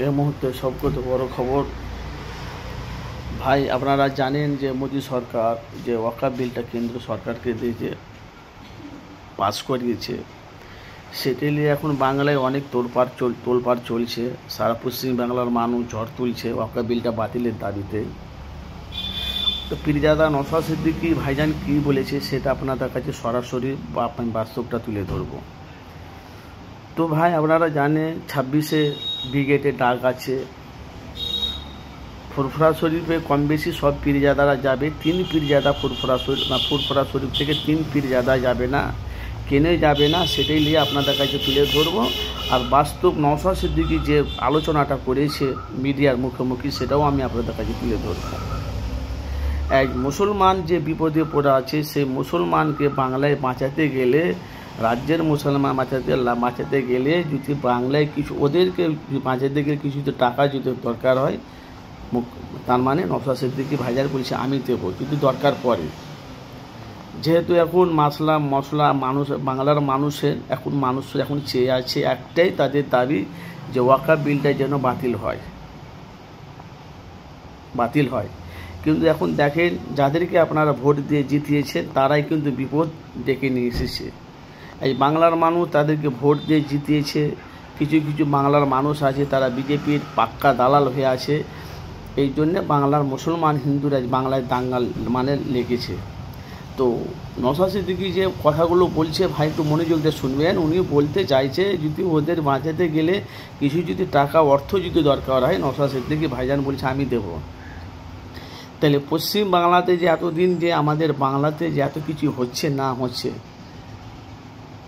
এই মুহূর্তে সবচেয়ে বড় খবর ভাই, আপনারা জানেন যে মোদী সরকার যে ওয়াকফ বিলটা কেন্দ্র সরকারকে দিয়ে যে পাস করিয়েছে, সেটা নিয়ে এখন বাংলায় অনেক তোলপাড় চলছে। সারা পশ্চিম বাংলার মানুষ ঝড় তুলছে ওয়াকফ বিলটা বাতিলের দাবিতে। তো পীরজাদা নওশাদ সিদ্দিকী ভাইজান কী বলেছে সেটা আপনাদের কাছে সরাসরি বাস্তবটা তুলে ধরবো। তো ভাই, আপনারা জানেন 26শে ব্রিগেডে ডাক আছে। ফুরফুরা শরীফে কম বেশি সব পীরজাদারা যাবে। 3 পীরজাদা ফুরফুরা শরীফ থেকে 3 পীরজাদা যাবে না, কেনে যাবে না, সেটাই নিয়ে আপনাদের কাছে তুলে ধরবো। আর বাস্তব নওশাদ সিদ্দিকী যে আলোচনাটা করেছে মিডিয়ার মুখোমুখি, সেটাও আমি আপনাদের কাছে তুলে ধরবো। এক মুসলমান যে বিপদে পড়ে আছে, সেই মুসলমানকে বাংলায় বাঁচাতে গেলে, রাজ্যের মুসলমান বাঁচাতে গেলে যদি বাংলায় কিছু ওদেরকে বাঁচাতে গেলে কিছু টাকা যদি দরকার হয়, তার মানে নওশাদ সিদ্দিকী ভাইজান বলছে আমি দেবো যদি দরকার পড়ে। যেহেতু এখন মশলা বাংলার মানুষের এখন চেয়ে আছে একটাই, তাদের দাবি যে ওয়াকফ বিলটা যেন বাতিল হয়। কিন্তু এখন দেখেন, যাদেরকে আপনারা ভোট দিয়ে জিতিয়েছেন তারাই কিন্তু বিপদ ডেকে নিয়ে এসেছে। এই বাংলার মানুষ তাদেরকে ভোট দিয়ে জিতিয়েছে। কিছু বাংলার মানুষ আছে তারা বিজেপির পাক্কা দালাল হয়ে আছে। এই জন্যে বাংলার মুসলমান হিন্দুরা বাংলায় দাঙ্গা লেগেছে। তো নওশাদ সিদ্দিকী যে কথাগুলো বলছে ভাই, একটু মনোযোগ দিয়ে শুনবেন। উনি বলতে চাইছে যদি ওদের বাঁচাতে গেলে কিছু যদি টাকা অর্থ যদি দরকার হয়, নওশাদ সিদ্দিকী ভাইজান বলছে আমি দেবো। তাহলে পশ্চিম বাংলাতে যে এতদিন যে আমাদের বাংলাতে যে এত কিছু হচ্ছে না হচ্ছে,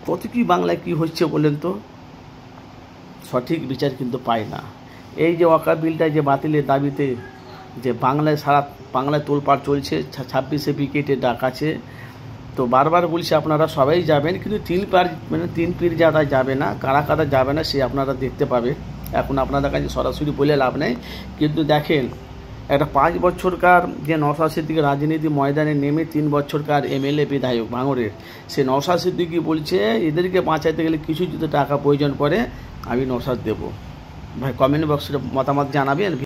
কত কি বাংলায় কি হচ্ছে বলেন তো? সঠিক বিচার কিন্তু পায় না। এই যে ওয়াকফ বিলটা যে বাতিলের দাবিতে যে বাংলায় তোলপাড় চলছে, 26শে ব্রিগেডে ডাক আছে। তো বারবার বলছে আপনারা সবাই যাবেন, কিন্তু 3 পীরজাদা যাবে না। কারা যাবে না সে আপনারা দেখতে পাবে। এখন আপনাদের কাছে সরাসরি বলে লাভ নেই। কিন্তু দেখেন, একটা 5 বছরকার যে নওশাদ সিদ্দিকী রাজনীতি ময়দানে নেমে 3 বছরকার এমএলএ বিধায়ক ভাঙড়ের, সে নওশাদ সিদ্দিকী বলছে এদেরকে বাঁচাতে গেলে কিছু যদি টাকা প্রয়োজন পড়ে আমি নওশাদ দেবো। ভাই, কমেন্ট বক্সে মতামত জানাবেন।